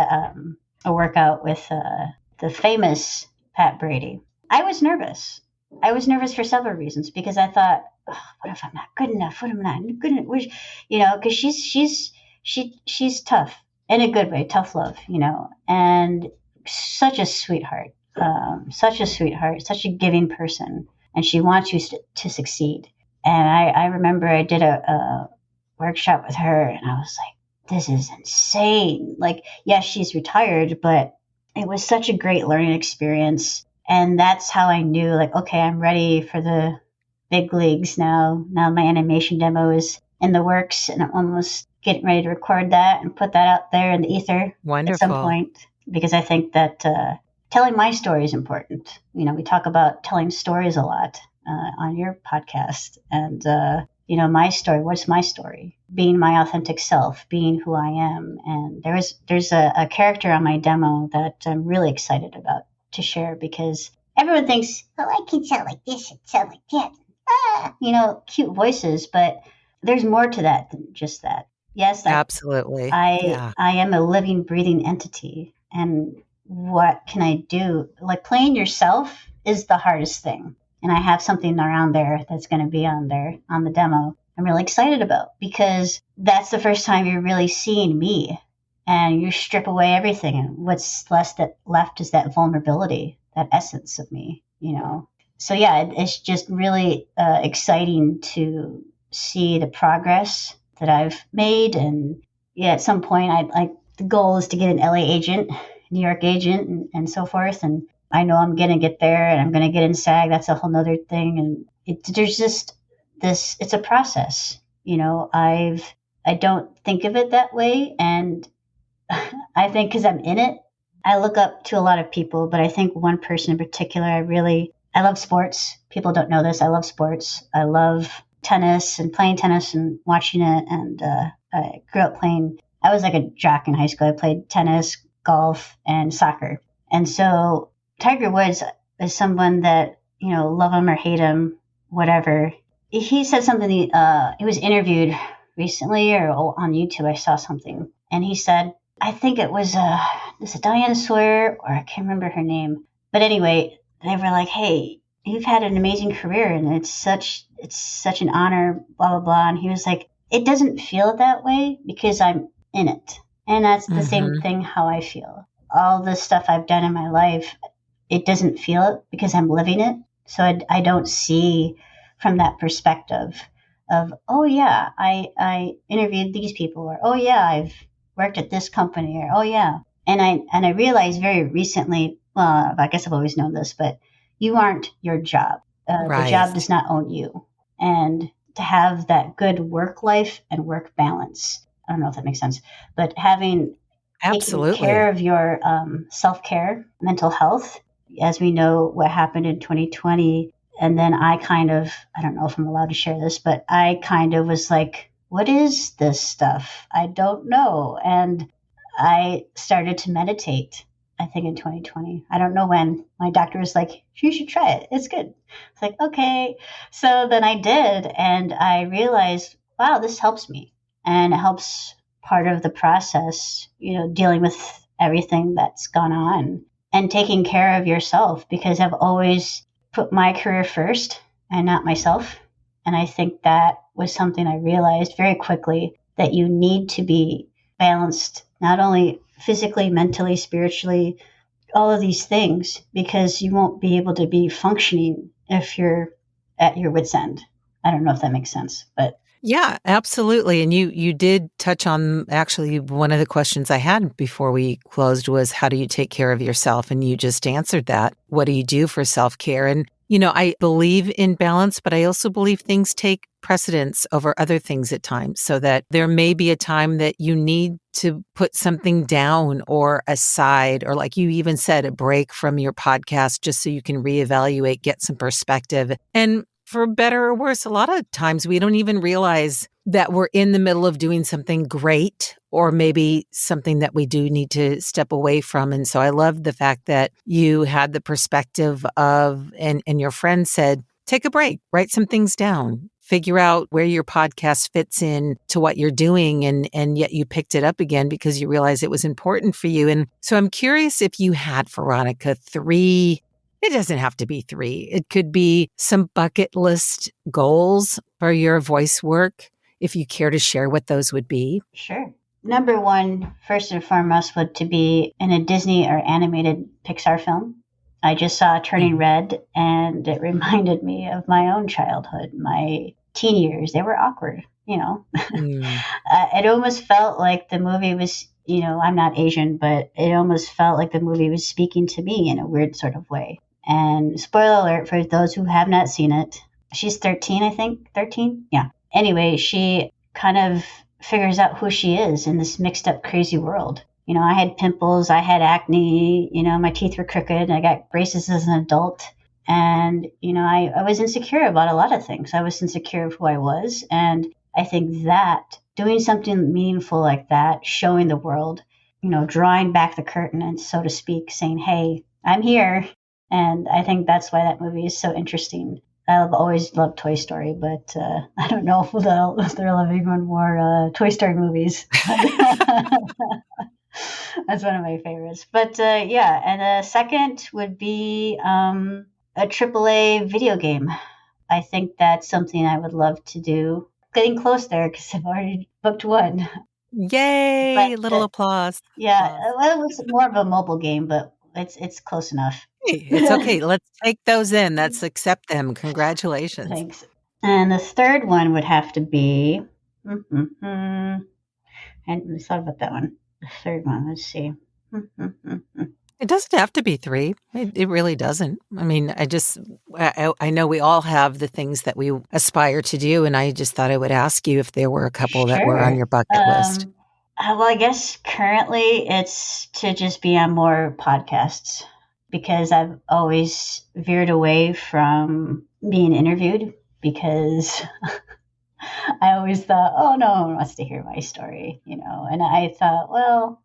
a workout with the famous Pat Brady. I was nervous. I was nervous for several reasons because I thought, what if I'm not good enough? What if I'm not good enough? Because she's tough in a good way, tough love, and such a sweetheart, such a giving person. And she wants you to succeed. And I remember I did a workshop with her and I was like, this is insane. Like, yes, she's retired, but it was such a great learning experience. And that's how I knew, like, okay, I'm ready for the big leagues now. Now my animation demo is in the works and I'm almost getting ready to record that and put that out there in the ether at some point. Because I think that telling my story is important. We talk about telling stories a lot on your podcast. And, my story, what's my story? Being my authentic self, being who I am. And there's a character on my demo that I'm really excited about to share because everyone thinks, I can sound like this and sound like that. Cute voices, but there's more to that than just that. Yes, absolutely. I am a living, breathing entity. And what can I do? Like playing yourself is the hardest thing. And I have something around there that's going to be on there on the demo I'm really excited about because that's the first time you're really seeing me and you strip away everything. And what's left is that vulnerability, that essence of me, So yeah, it's just really exciting to see the progress that I've made. And at some point the goal is to get an LA agent, New York agent and so forth. And I know I'm going to get there and I'm going to get in SAG. That's a whole nother thing. And there's just this, it's a process. I don't think of it that way. And I think because I'm in it, I look up to a lot of people, but I think one person in particular, I love sports. People don't know this. I love sports. I love tennis and playing tennis and watching it. And I grew up I was like a jock in high school. I played tennis, golf, and soccer. And so Tiger Woods is someone that, love him or hate him, whatever. He said something, he was interviewed recently or on YouTube, I saw something. And he said, I think it was Diane Sawyer, or I can't remember her name. But anyway, they were like, hey, you've had an amazing career and it's such an honor, blah, blah, blah. And he was like, it doesn't feel that way because I'm in it. And that's the same thing how I feel. All the stuff I've done in my life, it doesn't feel it because I'm living it. So I don't see from that perspective of, oh yeah, I interviewed these people, or oh yeah, I've worked at this company, or oh yeah. And I realized very recently, well, I guess I've always known this, but you aren't your job. The job does not own you. And to have that good work life and work balance. I don't know if that makes sense, but taking care of your self-care, mental health, as we know what happened in 2020. And then I don't know if I'm allowed to share this, but I kind of was like, what is this stuff? I don't know. And I started to meditate, I think in 2020. I don't know when. My doctor was like, you should try it. It's good. It's like, okay. So then I did. And I realized, wow, this helps me. And it helps part of the process, dealing with everything that's gone on and taking care of yourself, because I've always put my career first and not myself. And I think that was something I realized very quickly, that you need to be balanced, not only physically, mentally, spiritually, all of these things, because you won't be able to be functioning if you're at your wit's end. I don't know if that makes sense, but. Yeah, absolutely. And you did touch on, actually, one of the questions I had before we closed was, how do you take care of yourself? And you just answered that. What do you do for self-care? And, I believe in balance, but I also believe things take precedence over other things at times, so that there may be a time that you need to put something down or aside, or like you even said, a break from your podcast, just so you can reevaluate, get some perspective. And for better or worse, a lot of times we don't even realize that we're in the middle of doing something great, or maybe something that we do need to step away from. And so I love the fact that you had the perspective of, and your friend said, take a break, write some things down, figure out where your podcast fits in to what you're doing. And yet you picked it up again because you realized it was important for you. And so I'm curious if you had, Veronica, 3. It doesn't have to be 3. It could be some bucket list goals for your voice work, if you care to share what those would be. Sure. Number 1, first and foremost, would to be in a Disney or animated Pixar film. I just saw Turning Red, and it reminded me of my own childhood, my teen years. They were awkward, It almost felt like the movie was, I'm not Asian, but it almost felt like the movie was speaking to me in a weird sort of way. And spoiler alert for those who have not seen it, she's 13, I think. 13? Yeah. Anyway, she kind of figures out who she is in this mixed up, crazy world. I had pimples, I had acne, my teeth were crooked, I got braces as an adult. And, I was insecure about a lot of things. I was insecure of who I was. And I think that doing something meaningful like that, showing the world, drawing back the curtain, and so to speak, saying, hey, I'm here. And I think that's why that movie is so interesting. I've always loved Toy Story, but I don't know if they're living on more Toy Story movies. That's one of my favorites. But yeah, and the second would be a AAA video game. I think that's something I would love to do. Getting close there because I've already booked one. Yay! Little applause. Yeah, well, it was more of a mobile game, but it's close enough. Hey, it's okay. Let's take those in. Let's accept them. Congratulations. Thanks. And the third one would have to be, I hadn't really thought about that one. The third one, let's see. It doesn't have to be 3. It really doesn't. I mean, I know we all have the things that we aspire to do, and I just thought I would ask you if there were a couple that were on your bucket list. Well, I guess currently it's to just be on more podcasts, because I've always veered away from being interviewed, because I always thought, oh, no one wants to hear my story, and I thought, well,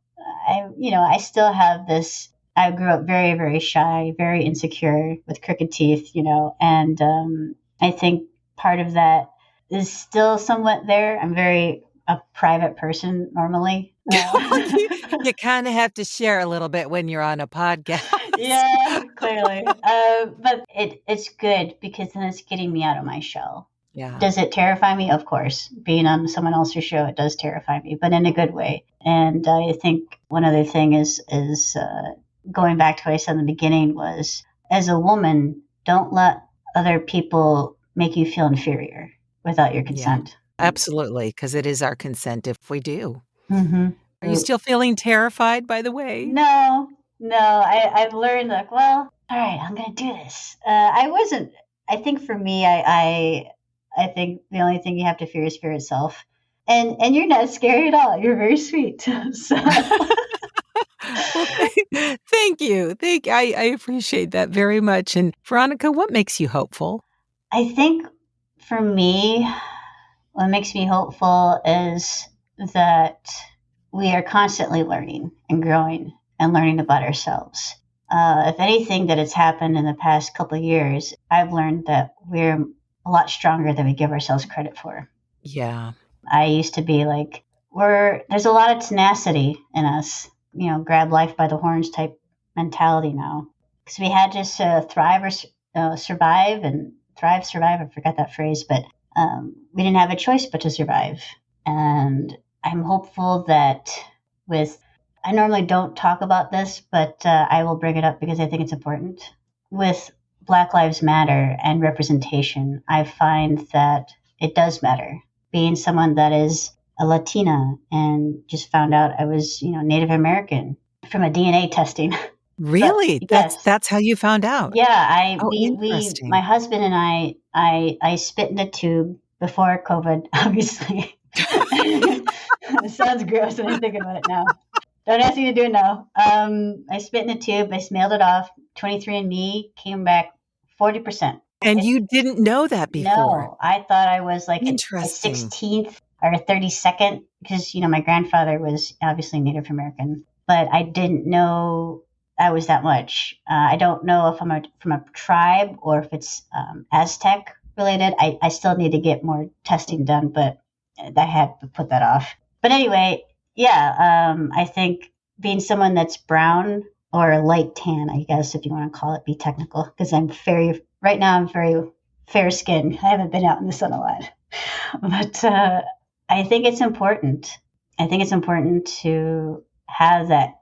I still have this. I grew up very, very shy, very insecure with crooked teeth, and I think part of that is still somewhat there. I'm very a private person normally. You kind of have to share a little bit when you're on a podcast. Yeah, clearly. But it's good, because then it's getting me out of my shell. Yeah. Does it terrify me? Of course. Being on someone else's show, it does terrify me, but in a good way. And I think one other thing is going back to what I said in the beginning was, as a woman, don't let other people make you feel inferior without your consent. Yeah, absolutely, because it is our consent if we do. Mm-hmm. Are you still feeling terrified, by the way? No. I've learned, like, well, all right, I'm going to do this. I wasn't I think for me, I think the only thing you have to fear is fear itself. And you're not scary at all. You're very sweet. So. Well, thank you. I appreciate that very much. And Veronica, what makes you hopeful? I think for me, what makes me hopeful is that we are constantly learning and growing and learning about ourselves. If anything that has happened in the past couple of years, I've learned that we're a lot stronger than we give ourselves credit for. Yeah. I used to be like, there's a lot of tenacity in us, grab life by the horns type mentality now. Because we had to thrive or survive and thrive, survive. I forgot that phrase, but we didn't have a choice but to survive. And I'm hopeful that I normally don't talk about this, but I will bring it up because I think it's important. With Black Lives Matter and representation, I find that it does matter. Being someone that is a Latina and just found out I was, Native American from a DNA testing. Really? Yes. That's how you found out? Yeah. Interesting. My husband and I spit in a tube before COVID, obviously. It sounds gross when I think about it now. Don't ask me to do it now. I spit in a tube. I mailed it off. 23andMe came back 40%. And you didn't know that before? No, I thought I was like a 16th or a 32nd because, my grandfather was obviously Native American, but I didn't know I was that much. I don't know if I'm from a tribe or if it's Aztec related. I still need to get more testing done, but I had to put that off. But anyway, yeah, I think being someone that's brown or light tan, I guess, if you want to call it, be technical, because right now I'm very fair skinned. I haven't been out in the sun a lot. But I think it's important. I think it's important to have that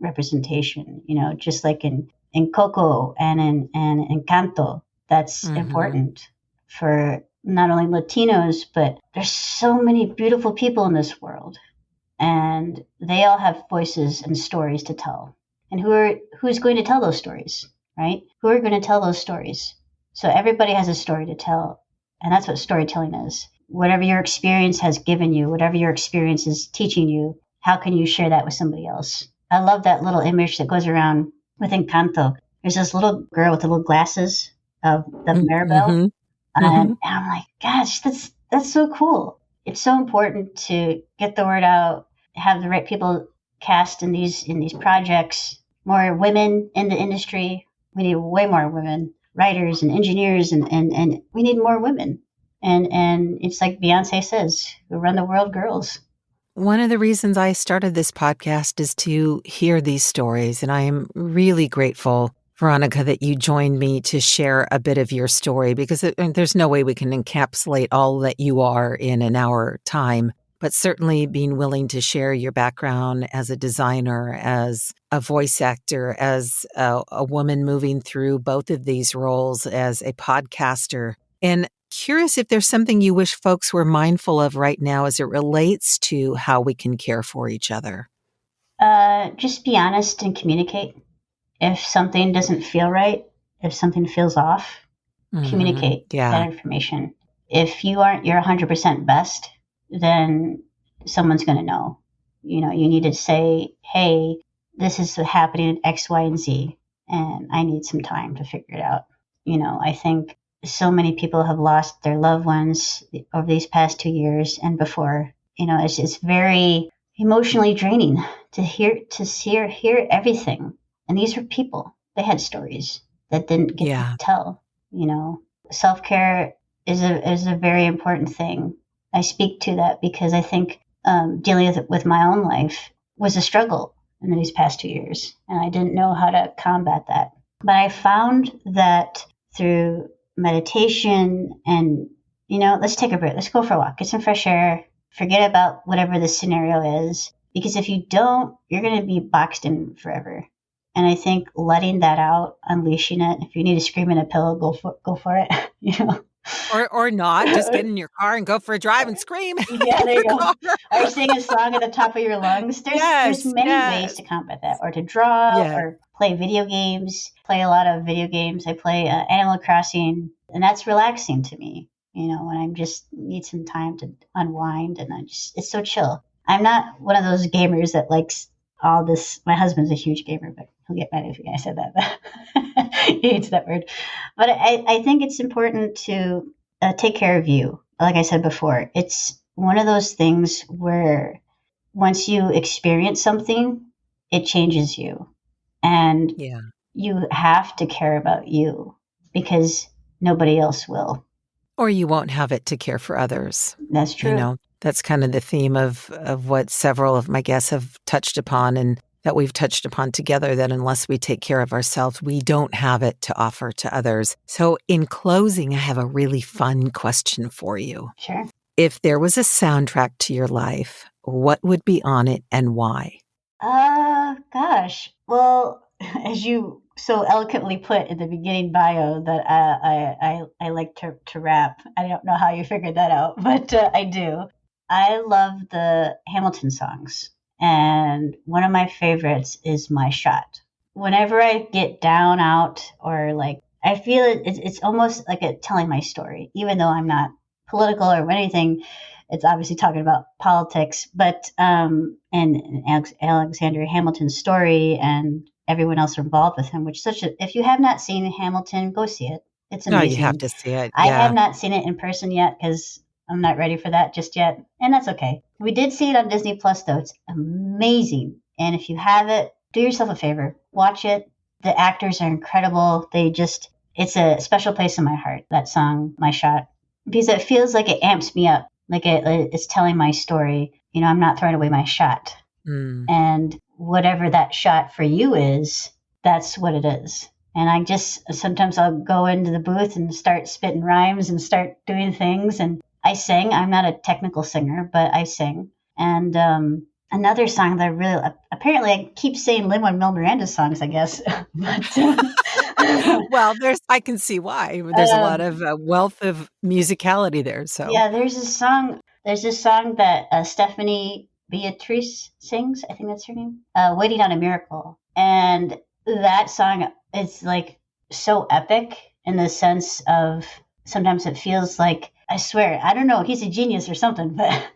representation, just like in Coco and in Encanto. That's important for not only Latinos, but there's so many beautiful people in this world. And they all have voices and stories to tell. And who's going to tell those stories, right? Who are going to tell those stories? So everybody has a story to tell. And that's what storytelling is. Whatever your experience has given you, whatever your experience is teaching you, how can you share that with somebody else? I love that little image that goes around with Encanto. There's this little girl with the little glasses of the Maribel. And I'm like, gosh, that's so cool. It's so important to get the word out, have the right people cast in these projects, more women in the industry. We need way more women, writers and engineers, and we need more women. And it's like Beyonce says, we run the world, girls. One of the reasons I started this podcast is to hear these stories, and I am really grateful, Veronica, that you joined me to share a bit of your story, because there's no way we can encapsulate all that you are in an hour time, but certainly being willing to share your background as a designer, as a voice actor, as a woman moving through both of these roles, as a podcaster. And curious if there's something you wish folks were mindful of right now as it relates to how we can care for each other. Just be honest and communicate. If something doesn't feel right, if something feels off, communicate that information. If you aren't your 100% best, then someone's going to know. You need to say, hey, this is happening at X, Y, and Z, and I need some time to figure it out. I think so many people have lost their loved ones over these past 2 years and before. It's very emotionally draining to hear everything. And these were people. They had stories that didn't get to tell. Self-care is a very important thing. I speak to that because I think dealing with my own life was a struggle in these past 2 years, and I didn't know how to combat that. But I found that through meditation and, let's take a break. Let's go for a walk. Get some fresh air. Forget about whatever the scenario is. Because if you don't, you're going to be boxed in forever. And I think letting that out, unleashing it, if you need to scream in a pillow, go for it. Or not. Just get in your car and go for a drive and scream. Yeah, there you go. Or sing a song at the top of your lungs. There's many ways to combat that. Or to draw, or play video games. Play a lot of video games. I play Animal Crossing, and that's relaxing to me. When I just need some time to unwind, and it's so chill. I'm not one of those gamers that likes all this. My husband's a huge gamer, but he'll get mad if I said that. He hates that word. But I think it's important to take care of you. Like I said before, it's one of those things where once you experience something, it changes you. And you have to care about you because nobody else will. Or you won't have it to care for others. That's true. That's kind of the theme of what several of my guests have touched upon, and that we've touched upon together, that unless we take care of ourselves, we don't have it to offer to others. So in closing, I have a really fun question for you. Sure. If there was a soundtrack to your life, what would be on it and why? Gosh. Well, as you so eloquently put in the beginning bio that I like to rap. I don't know how you figured that out, but I do. I love the Hamilton songs, and one of my favorites is My Shot. Whenever I get down, out, or I feel it's almost like telling my story, even though I'm not political or anything. It's obviously talking about politics, but and Alexander Hamilton's story and everyone else involved with him, if you have not seen Hamilton, go see it. It's amazing. No, you have to see it. I have not seen it in person yet because I'm not ready for that just yet, and that's okay. We did see it on Disney Plus, though. It's amazing, and if you have it, do yourself a favor, watch it. The actors are incredible. It's a special place in my heart, that song, My Shot, because it feels like it amps me up, like it's telling my story. I'm not throwing away my shot. And whatever that shot for you is, that's what it is. And sometimes I'll go into the booth and start spitting rhymes and start doing things. And I sing. I'm not a technical singer, but I sing. And another song that apparently I keep saying Lin-Manuel Miranda's songs, I guess. But, well, I can see why. There's a lot of wealth of musicality there. So yeah, there's this song that Stephanie Beatrice sings. I think that's her name. Waiting on a Miracle. And that song is so epic in the sense of sometimes it feels like, I swear, I don't know, he's a genius or something, but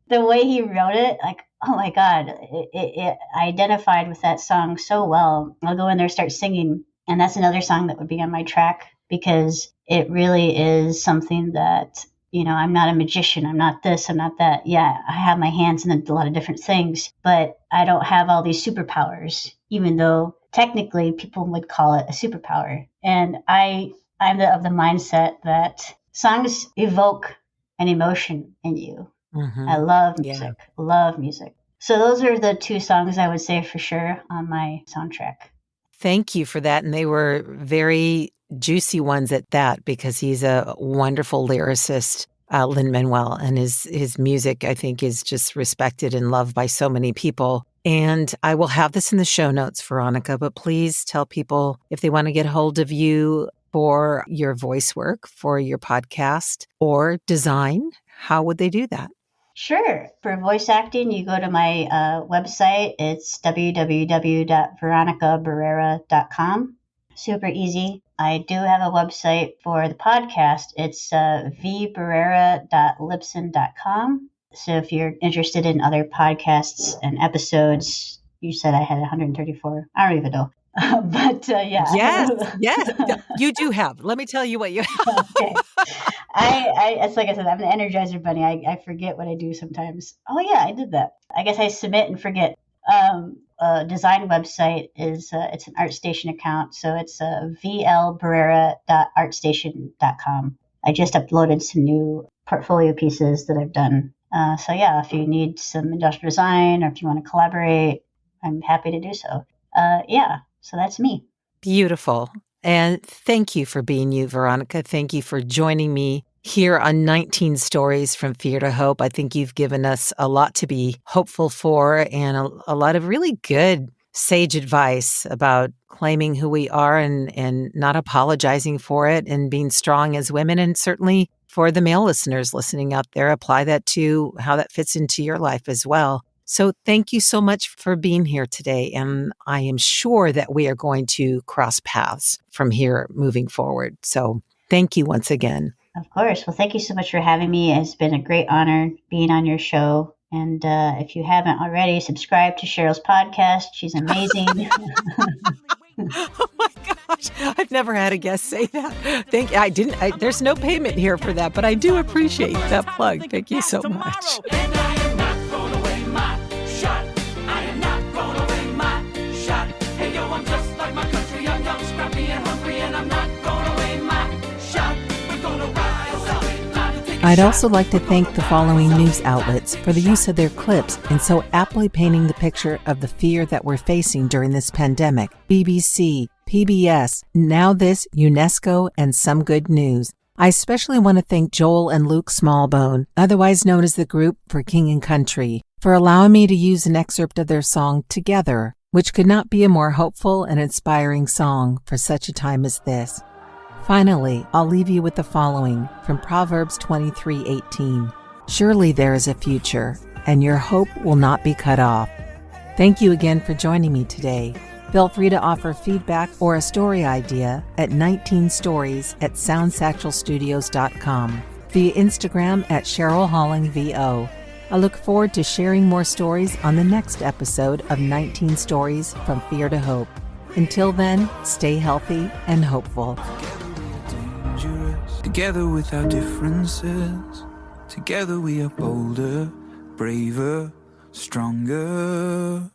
the way he wrote it, oh my God, I identified with that song so well. I'll go in there, start singing. And that's another song that would be on my track because it really is something that, I'm not a magician. I'm not this. I'm not that. Yeah, I have my hands in a lot of different things, but I don't have all these superpowers, even though technically people would call it a superpower. And I'm of the mindset that songs evoke an emotion in you. Mm-hmm. I love music. Yeah. Love music. So those are the two songs I would say for sure on my soundtrack. Thank you for that. And they were very juicy ones at that, because he's a wonderful lyricist, Lin-Manuel, and his music, I think, is just respected and loved by so many people. And I will have this in the show notes, Veronica, but please tell people if they want to get hold of you for your voice work, for your podcast or design, how would they do that? Sure. For voice acting, you go to my website. It's www.veronicabarrera.com. Super easy. I do have a website for the podcast. It's vbarrera.libsyn.com. So if you're interested in other podcasts and episodes, you said I had 134. I don't even know. But yeah. Yes, you do have. Let me tell you what you have. Okay. It's like I said, I'm the Energizer Bunny. I forget what I do sometimes. Oh yeah, I did that. I guess I submit and forget. Design website is it's an ArtStation account, so it's vlbarrera.artstation.com. I just uploaded some new portfolio pieces that I've done. So yeah, if you need some industrial design or if you want to collaborate, I'm happy to do so. So that's me. Beautiful. And thank you for being you, Veronica. Thank you for joining me here on 19 Stories from Fear to Hope. I think you've given us a lot to be hopeful for and a lot of really good sage advice about claiming who we are and not apologizing for it and being strong as women. And certainly for the male listeners listening out there, apply that to how that fits into your life as well. So thank you so much for being here today. And I am sure that we are going to cross paths from here moving forward. So thank you once again. Of course. Well, thank you so much for having me. It's been a great honor being on your show. And if you haven't already, subscribe to Cheryl's podcast. She's amazing. Oh my gosh. I've never had a guest say that. There's no payment here for that, but I do appreciate that plug. Thank you so much. I'd also like to thank the following news outlets for the use of their clips in so aptly painting the picture of the fear that we're facing during this pandemic. BBC, PBS, Now This, UNESCO, and Some Good News. I especially want to thank Joel and Luke Smallbone, otherwise known as the Group for King and Country, for allowing me to use an excerpt of their song Together, which could not be a more hopeful and inspiring song for such a time as this. Finally, I'll leave you with the following from Proverbs 23:18. Surely there is a future, and your hope will not be cut off. Thank you again for joining me today. Feel free to offer feedback or a story idea at 19stories@soundsatchelstudios.com, via Instagram at CherylHollingVO. I look forward to sharing more stories on the next episode of 19 Stories from Fear to Hope. Until then, stay healthy and hopeful. Together with our differences, together we are bolder, braver, stronger.